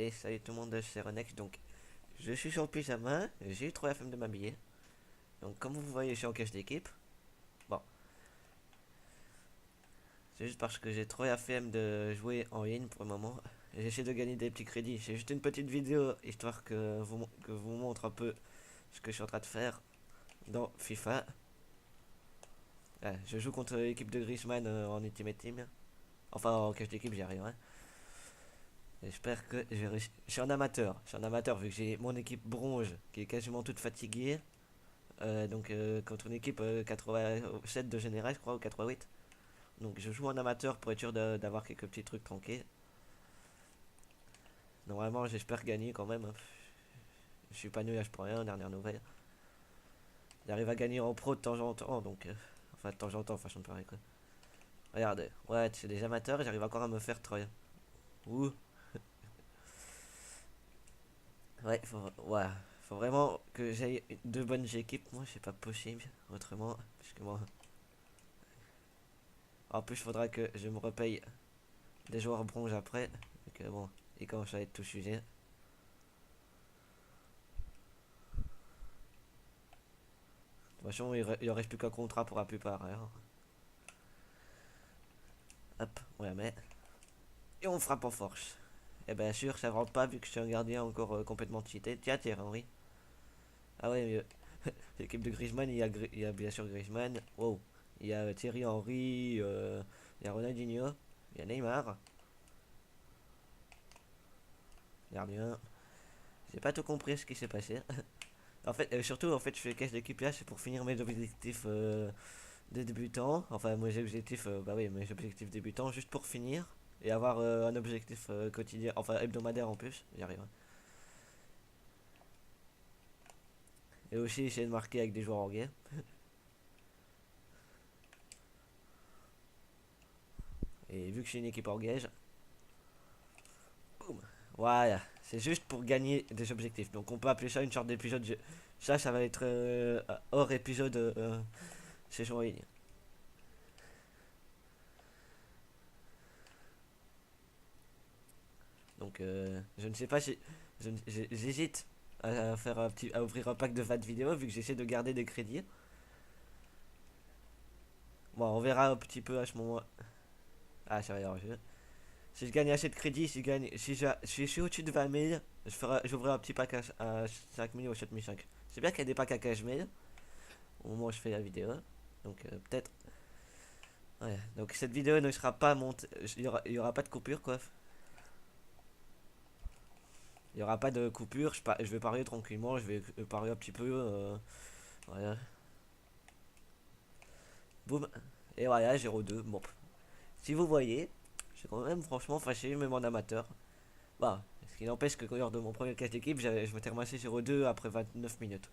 Et salut tout le monde, c'est Renex. Donc, je suis sur le pyjama, j'ai eu trop la flemme de m'habiller. Donc, comme vous voyez, je suis en cache d'équipe. Bon, c'est juste parce que j'ai trop la flemme de jouer en ligne pour le moment. Et j'essaie de gagner des petits crédits. C'est juste une petite vidéo histoire que vous montre un peu ce que je suis en train de faire dans FIFA. Ouais, je joue contre l'équipe de Griezmann en Ultimate Team. Enfin, en cache d'équipe, j'y arriverai. J'espère que je vais réussir. Je suis un amateur vu que j'ai mon équipe bronze qui est quasiment toute fatiguée. Contre une équipe 87 de général, je crois, ou 88. Donc je joue en amateur pour être sûr d'avoir quelques petits trucs tranquilles. Normalement, j'espère gagner quand même, hein. Je suis pas nul là, je prends rien, dernière nouvelle. J'arrive à gagner en pro de temps en temps, enfin, de temps en temps, façon de parler, quoi. Regardez, ouais, c'est des amateurs et j'arrive encore à me faire troll. Ouh, ouais, faut vraiment que j'aille deux bonnes équipes. Moi, c'est pas possible, autrement. Parce que moi, en plus, il faudra que je me repaye des joueurs bronze après. Donc bon, il commence à être tout sujet. De toute façon, il en reste plus qu'un contrat pour la plupart, hein. Hop, ouais, mais. Et on frappe en force. Et bien sûr, ça rentre pas vu que je suis un gardien encore complètement cheaté. Tiens, Thierry Henry. Ah ouais, l'équipe de Griezmann, il y a bien sûr Griezmann. Wow. Il y a Thierry Henry, il y a Ronaldinho, il y a Neymar. Gardien. J'ai pas tout compris ce qui s'est passé. En fait, surtout, en fait, je fais caisse d'équipe là, c'est pour finir mes objectifs des débutants. Enfin, mes objectifs, bah oui, mes objectifs débutants, juste pour finir. Et avoir un objectif quotidien, enfin hebdomadaire en plus, j'y arrive, hein. Et aussi essayer de marquer avec des joueurs anglais. Et vu que je suis une équipe anglaise, boum, voilà, c'est juste pour gagner des objectifs. Donc on peut appeler ça une sorte d'épisode. Ça va être hors épisode saison en ligne. Donc je ne sais pas si j'hésite à faire à ouvrir un pack de 20 vidéos vu que j'essaie de garder des crédits. Bon, on verra un petit peu à ce moment. Ah, c'est rien, si je gagne assez de crédits, si je suis au-dessus de 20 000, j'ouvrirai un petit pack à 5 000 ou 7 500. C'est bien qu'il y a des packs à 15 000 au moment où je fais la vidéo. Donc peut-être. Ouais. Donc cette vidéo ne sera pas montée. Il y aura pas de coupure, quoi. Il n'y aura pas de coupure. Je vais parler tranquillement. Je vais parler un petit peu. Voilà. Boum. Et voilà, 0,2. Bon. Si vous voyez, je suis quand même franchement fâché, même en amateur. Bah, ce qui n'empêche que lors de mon premier catch d'équipe, je m'étais ramassé 0,2 après 29 minutes.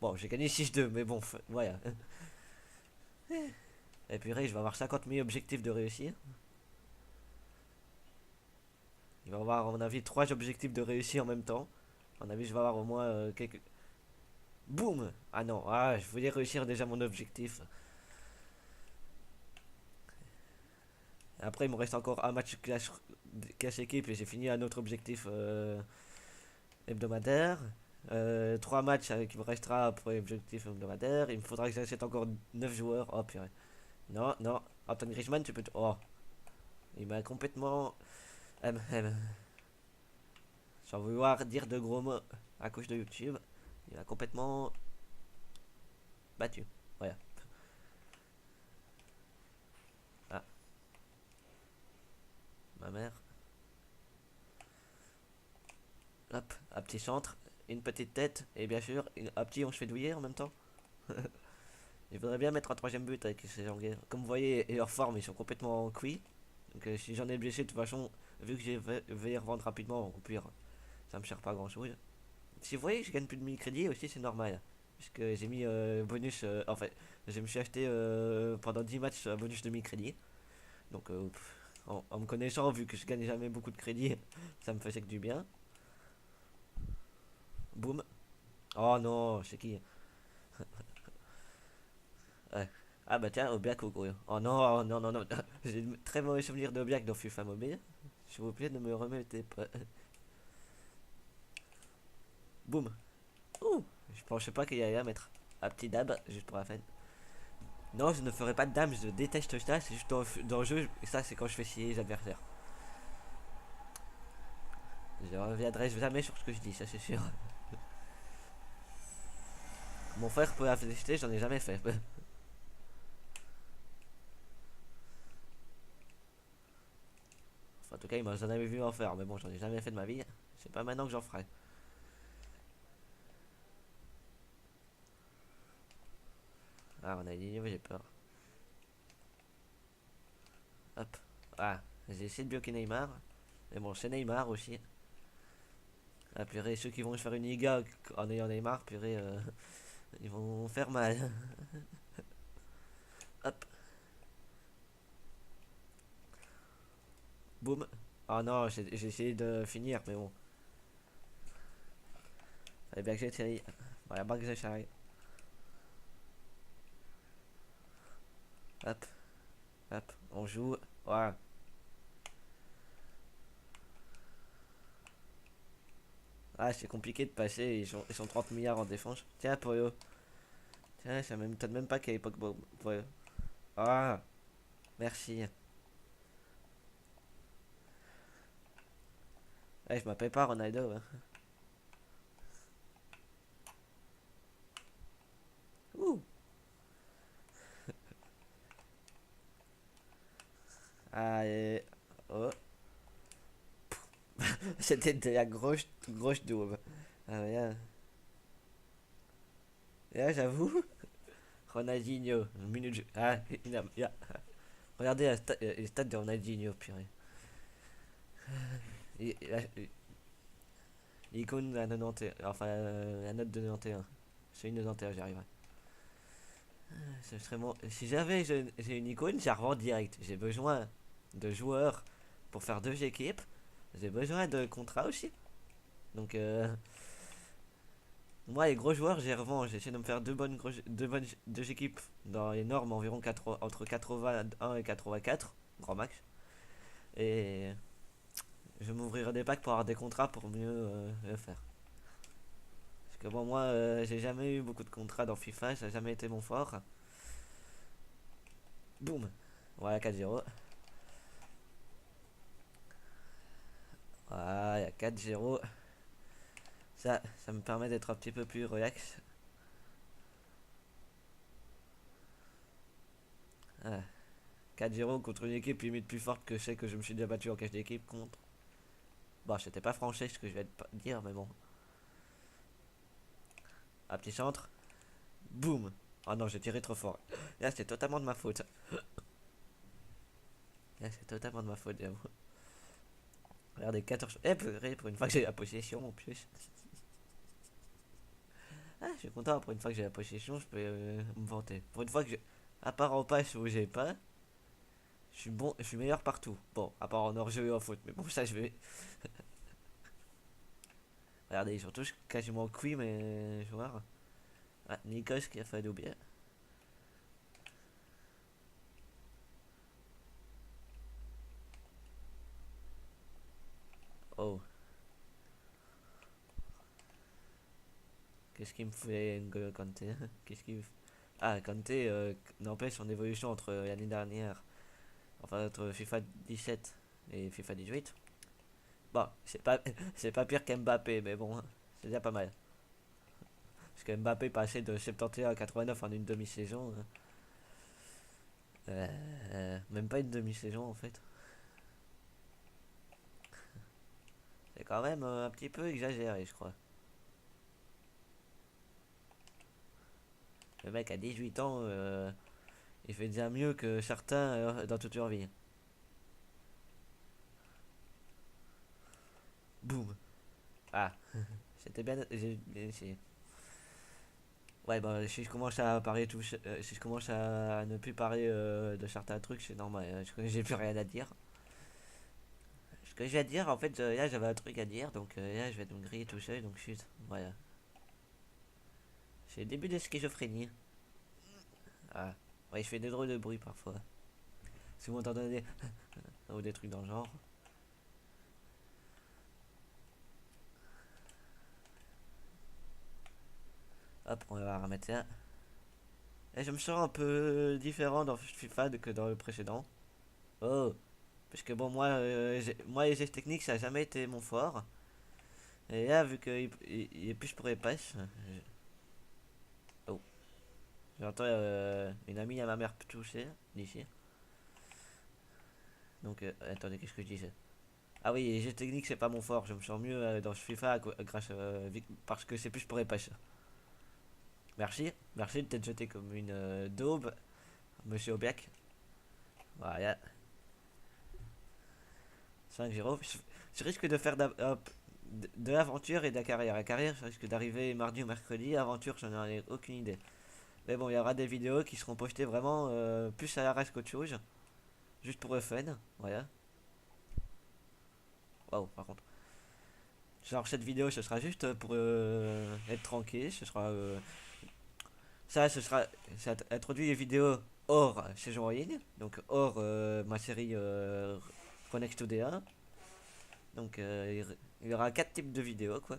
Bon, j'ai gagné 6-2, mais bon, voilà. Et puis, je vais avoir 50 000 objectifs de réussir. Il va y avoir, à mon avis, 3 objectifs de réussir en même temps. À mon avis, je vais avoir au moins quelques. Boum. Ah non, ah, je voulais réussir déjà mon objectif. Après, il me reste encore un match cash équipe et j'ai fini un autre objectif hebdomadaire. 3 matchs qui me restera pour l'objectif hebdomadaire. Il me faudra que j'achète encore 9 joueurs. Oh purée. Non, non. Antoine Griezmann, tu peux. Oh. Il m'a complètement. Sans vouloir dire de gros mots à cause de YouTube. Il m'a complètement battu. Voilà. Ah, ma mère. Hop, un petit centre, une petite tête, et bien sûr, un petit on se fait douiller en même temps. Il faudrait bien mettre un troisième but avec ces Anglais. Comme vous voyez, et leur forme, ils sont complètement cuits. Donc si j'en ai blessé, de toute façon, vu que je vais les revendre rapidement, au pire, ça me sert pas grand chose. Si vous voyez, je gagne plus de 1000 crédits aussi, c'est normal. Puisque j'ai mis bonus, en fait, je me suis acheté pendant 10 matchs un bonus de 1000 crédits. Donc en me connaissant, vu que je gagne jamais beaucoup de crédits, ça me faisait que du bien. Boum. Oh non, c'est qui? Ouais. Ah bah tiens, Obiak au gros. Oh non, oh non, non, non. J'ai de très mauvais souvenirs d'Obiak dans FIFA Mobile. S'il vous plaît, ne me remettez pas. Boum. Ouh. Je pensais pas qu'il y allait à mettre. Un petit dab, juste pour la fin. Non, je ne ferai pas de dame, je déteste ça, c'est juste dans le jeu, et ça c'est quand je fais chier les adversaires. Je reviendrai jamais sur ce que je dis, ça c'est sûr. Mon frère peut la féliciter, j'en ai jamais fait. Enfin, en tout cas, il m'a jamais vu en faire, mais bon, j'en ai jamais fait de ma vie. C'est pas maintenant que j'en ferai. Ah, on a dit j'ai peur. Hop. Ah, j'ai essayé de bloquer Neymar. Mais bon, c'est Neymar aussi. Ah, purée, ceux qui vont faire une Liga en ayant Neymar, purée, ils vont faire mal. Hop, boum. Oh non, j'ai essayé de finir, mais bon. Fallait bien que j'essaye. Voilà, bien que j'essaye. Hop, hop, on joue. Voilà. Ah, c'est compliqué de passer, ils sont 30 milliards en défense. Tiens, Poyo. Tiens, ça m'étonne même pas qu'à l'époque, Poyo. Ah, merci. Eh, je m'appelle pas Ronaldo, hein. Ouh. Allez. Oh. C'était de la grosse daube. Ah, ouais, là, j'avoue. Ronaldinho, une minute. Ah, regardez les stats de Ronaldinho, purée. L'icône à 91, enfin la note de 91. C'est une de 91, j'y arriverai. C'est extrêmement. Si j'ai une icône, j'y revends direct. J'ai besoin de joueurs pour faire deux équipes. J'ai besoin de contrats aussi. Donc, moi, les gros joueurs, j'y revends. J'essaie de me faire deux équipes dans les normes environ entre 81 et 84, grand max. Et je m'ouvrirai des packs pour avoir des contrats pour mieux le faire. Parce que bon, moi, j'ai jamais eu beaucoup de contrats dans FIFA, ça n'a jamais été mon fort. Boum. Voilà, 4-0. Voilà, 4-0. Ça me permet d'être un petit peu plus relax. Ah, 4-0 contre une équipe limite plus forte que celle que je me suis déjà battu en cache d'équipe contre. Bon, c'était pas franchi ce que je vais te dire, mais bon. Un petit centre. Boum. Oh non, j'ai tiré trop fort. Là, c'est totalement de ma faute. Là, c'est totalement de ma faute, j'avoue. Regardez, 14. Eh, purée, pour une fois que j'ai la possession en plus. Ah, je suis content, pour une fois que j'ai la possession, je peux me vanter. Pour une fois que j'ai. À part en passe où j'ai pas, je suis bon, je suis meilleur partout. Bon, à part en hors-jeu et en foot, mais bon, ça je vais. Regardez, ils sont tous quasiment cuits, mes joueurs. Ah, Nikos qui a fait doubler. Oh, qu'est-ce qu'il me fait N'Golo Kanté? Qu'est-ce qu'il me fait? Ah, Kanté n'empêche son évolution entre l'année dernière, enfin entre FIFA 17 et FIFA 18. Bon, c'est pas pire qu'Mbappé, mais bon, c'est déjà pas mal. Parce que Mbappé passait de 71 à 89 en une demi-saison. Même pas une demi-saison en fait. C'est quand même un petit peu exagéré, je crois. Le mec a 18 ans, il fait déjà mieux que certains dans toute leur vie. Boum. Ah, c'était bien. Ouais, bah si je commence à parler si je commence à ne plus parler de certains trucs, c'est normal. J'ai plus rien à dire. Ce que j'ai à dire, en fait, là j'avais un truc à dire, donc là je vais me griller tout seul, donc chut. Voilà. C'est le début de schizophrénie. Ah, ouais, je fais des drôles de bruit parfois. Si vous m'entendez ou des trucs dans le genre. Hop, on va remettre ça. Et je me sens un peu différent dans FIFA que dans le précédent. Oh, parce que bon, moi les gestes techniques, ça a jamais été mon fort. Et là, vu qu'il est plus pour les passes, oh, j'entends une amie à ma mère toucher d'ici. Donc, attendez, qu'est-ce que je disais? Ah oui, les gestes techniques, c'est pas mon fort. Je me sens mieux dans FIFA grâce parce que c'est plus pour les passes. Merci, merci de t'être jeté comme une daube, monsieur Obiak. Voilà, 5-0. Je risque de faire de l'aventure et de la carrière. La carrière, je risque d'arriver mardi ou mercredi. Aventure, j'en ai aucune idée. Mais bon, il y aura des vidéos qui seront postées vraiment plus à l'arrache qu'autre chose. Juste pour le fun. Voilà. Waouh, par contre. Genre, cette vidéo, ce sera juste pour être tranquille. Ce sera. Ce sera. Ça introduit les vidéos hors saison en ligne. Donc, hors ma série Connect to DA. Donc, il y aura 4 types de vidéos, quoi.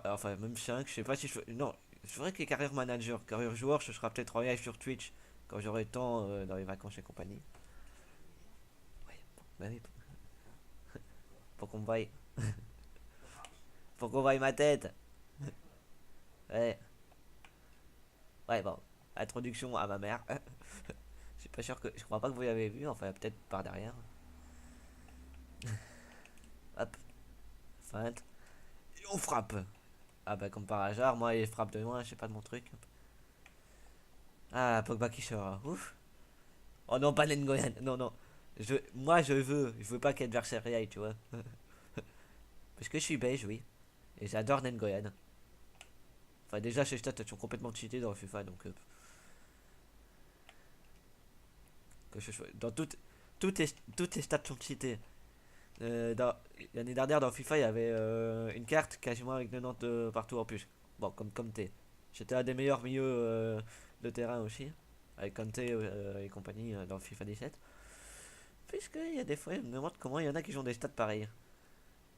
Enfin, même 5, je sais pas si je. Non, je ferai que les carrières manager. Carrière joueur, ce sera peut-être en live sur Twitch quand j'aurai le temps dans les vacances et compagnie. Ouais, bon, bah oui, pour qu'on me voie. Pour qu'on voie ma tête. Ouais, ouais, bon. Introduction à ma mère. Je suis pas sûr que. Je crois pas que vous l'avez vu, enfin, peut-être par derrière. Hop, feinte. Et on frappe. Ah bah, comme par hasard, moi, il frappe de loin, je sais pas de mon truc. Ah, Pogba qui sort. Ouf. Oh non, pas Nengoyan. Non, non. Moi, je veux pas qu'adversaire y aille, tu vois. Parce que je suis beige, oui. Et j'adore Nengoyan. Enfin, déjà, ces stats, elles sont complètement cheatées dans FIFA, donc. Dans toutes les stats sont cheatées. L'année dernière, dans FIFA, il y avait une carte quasiment avec 90 partout en plus. Bon, comme t'es. J'étais un des meilleurs milieux de terrain aussi. Avec Kante et compagnie dans FIFA 17. Puisqu'il y a des fois, je me demande comment il y en a qui ont des stats pareils.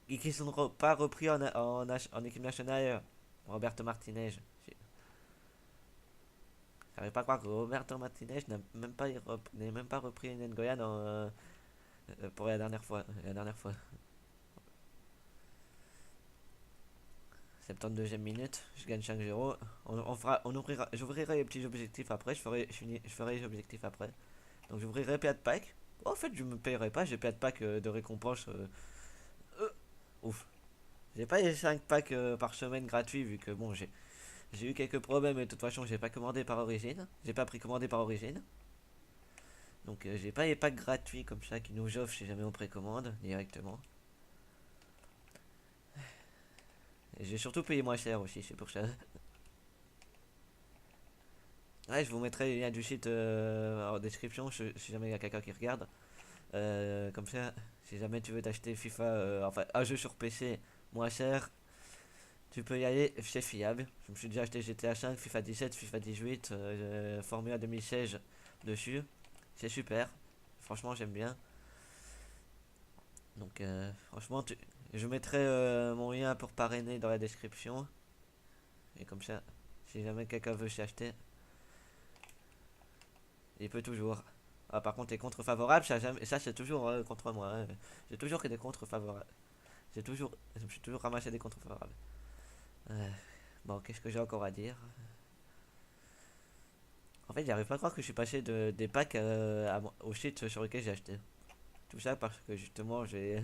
Et qui sont pas repris en équipe nationale. Roberto Martinez. J'arrive pas à croire que Roberto Martinez n'est même pas repris Ngoyan pour la dernière fois. La dernière fois. 72e minute, je gagne 5-0. J'ouvrirai les petits objectifs après. Je ferai les objectifs après. Donc j'ouvrirai PA de pack. En fait, je me payerai pas. J'ai PA de pack de récompense. Euh, ouf. J'ai pas les 5 packs par semaine gratuits vu que bon, j'ai eu quelques problèmes et de toute façon, j'ai pas commandé par origine. J'ai pas précommandé par origine. Donc j'ai pas les packs gratuits comme ça qui nous offrent si jamais on précommande directement. Et j'ai surtout payé moins cher aussi, c'est pour ça. Ouais, je vous mettrai les liens du site en description si jamais il y a quelqu'un qui regarde. Comme ça, si jamais tu veux t'acheter FIFA, enfin un jeu sur PC moins cher, tu peux y aller, c'est fiable. Je me suis déjà acheté GTA 5, FIFA 17, FIFA 18, Formula 2016 dessus. C'est super. Franchement, j'aime bien. Donc, franchement, je mettrai mon lien pour parrainer dans la description. Et comme ça, si jamais quelqu'un veut s'y acheter, il peut toujours. Ah, par contre, les contres favorables, ça c'est toujours contre moi, hein. J'ai toujours que des contres favorables. Je me suis toujours ramassé des contres favorables. Euh, bon, qu'est-ce que j'ai encore à dire? En fait, j'arrive pas à croire que je suis passé des packs au site sur lequel j'ai acheté. Tout ça parce que justement, j'ai.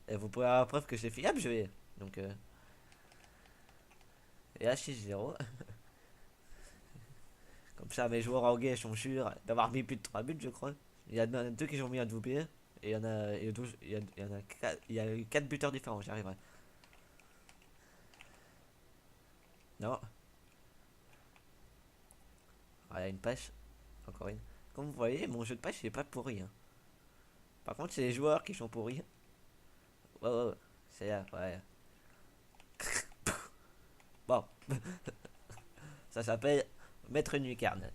Et vous pouvez avoir preuve que c'est fiable, je vais. Donc, et là, 6-0. Comme ça, mes joueurs anglais sont sûrs d'avoir mis plus de 3 buts, je crois. Il y en a deux qui ont mis un doublé. Et il y en a, et 12 il y en a, il y a eu 4 buteurs différents, j'y arriverai. Non, ah, il y a une pêche. Encore une. Comme vous voyez, mon jeu de pêche, il est pas pourri, hein. Par contre, c'est les joueurs qui sont pourris. Ouais, ouais, ouais. C'est là, ouais. Bon, ça s'appelle Maître une lucarne.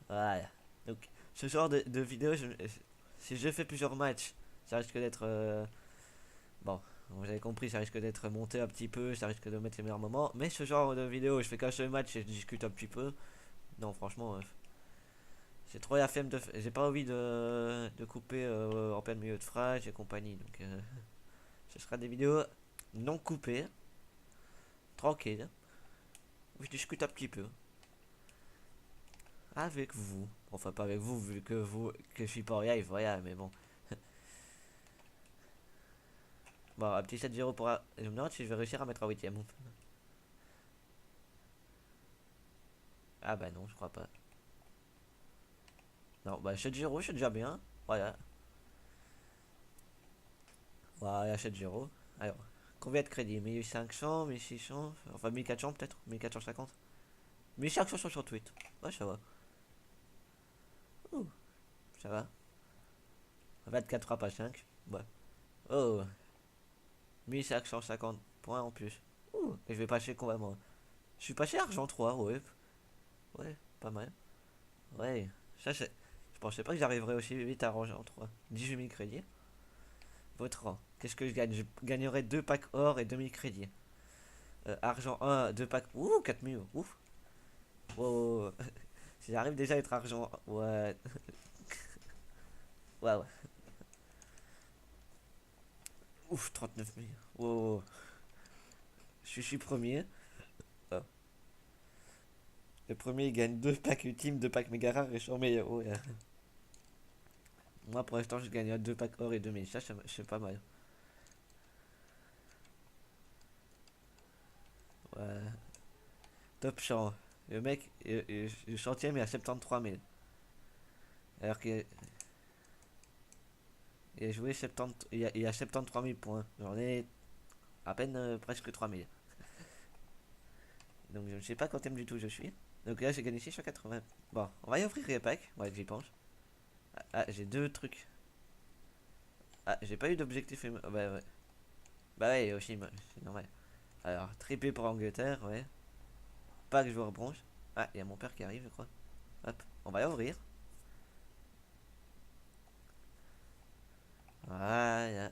Voilà. Donc, ce genre de vidéo, si je fais plusieurs matchs, ça risque d'être Bon, vous avez compris, ça risque d'être monté un petit peu, ça risque de mettre les meilleurs moments. Mais ce genre de vidéo, je fais qu'un seul match et je discute un petit peu. Non, franchement, j'ai trop la flemme j'ai pas envie de couper en plein milieu de phrase et compagnie. Donc, ce sera des vidéos non coupées, tranquilles, où je discute un petit peu. Avec vous. Enfin, pas avec vous, vu que je suis pas en live, voilà, mais bon. Bon, un petit 7-0 pour. Je me demande si je vais réussir à mettre un 8ème. Ah bah non, je crois pas. Non, bah 7-0, c'est déjà bien. Voilà. Voilà, 7-0. Alors, combien de crédits? 1500, 1600, enfin 1400 peut-être? 1450? 1568. Ouais, ça va. Ouh, ça va. 24 frappes à 5. Ouais. Oh, 1550 points en plus. Ouh, et je vais passer combien moi? Je suis passé argent 3, ouais. Ouais, pas mal. Ouais, ça c'est. Je pensais pas que j'arriverais aussi vite à argent 3. 18 000 crédits. Votre rang. Qu'est-ce que je gagne? Je gagnerai 2 packs or et 2000 crédits. Argent 1, 2 packs. Ouh, 4000. Ouf. Wow. Si j'arrive déjà à être argent. Ouais. Waouh. Ouf, 39 000. Wow. Je suis premier. Oh. Le premier il gagne 2 packs ultimes, 2 packs méga rares et je suis en meilleur. Ouais. Moi pour l'instant je gagne 2 packs or et 2000. Ça c'est pas mal. Ouais. Top champ. Le mec, le centième est à 73 000. Alors qu'il a joué 70, il a 73 000 points. J'en ai à peine presque 3 000. Donc je ne sais pas quand du tout je suis. Donc là j'ai gagné 680. Bon, on va y offrir les packs. Ouais, j'y pense. Ah, j'ai deux trucs. Ah, j'ai pas eu d'objectif. Bah ouais. Bah ouais, aussi, c'est normal. Alors, triplé pour Angleterre, ouais. Pack joueur bronze. Ah, il y a mon père qui arrive, je crois. Hop, on va y ouvrir. Voilà.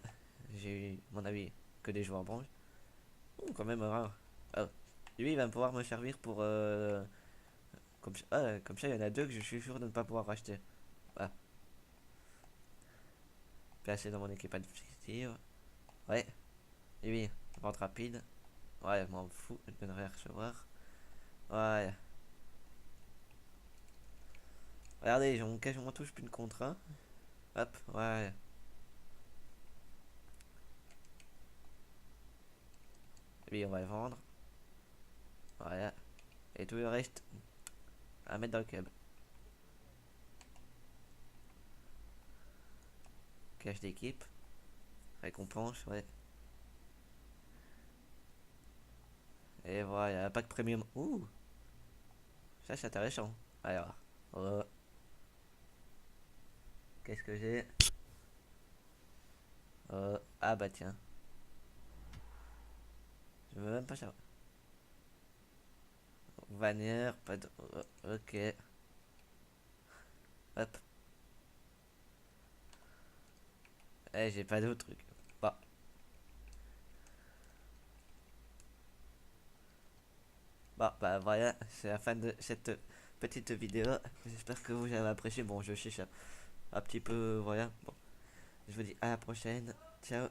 J'ai eu, mon avis, que des joueurs bronze. Quand même rare. Oh. Lui, il va pouvoir me servir pour. Comme ça, il y en a deux que je suis sûr de ne pas pouvoir racheter. Ah, placé dans mon équipe adversaire. Ouais, lui, vente rapide. Ouais, je m'en fous, je donnerai à recevoir. Ouais. Regardez, ils ont quasiment tous plus de contrat. Hop, ouais. Lui, on va le vendre. Voilà. Et tout le reste, à mettre dans le club. Cash d'équipe. Récompense, ouais. Et voilà, pack premium. Ouh, ça c'est intéressant. Alors, oh, qu'est-ce que j'ai? Ah bah tiens, je veux même pas savoir. Vanier, pas de. Ok, hop. J'ai pas d'autres trucs. Bon, bah voilà, c'est la fin de cette petite vidéo. J'espère que vous avez apprécié. Bon, je chiche un petit peu, voilà. Bon, je vous dis à la prochaine. Ciao.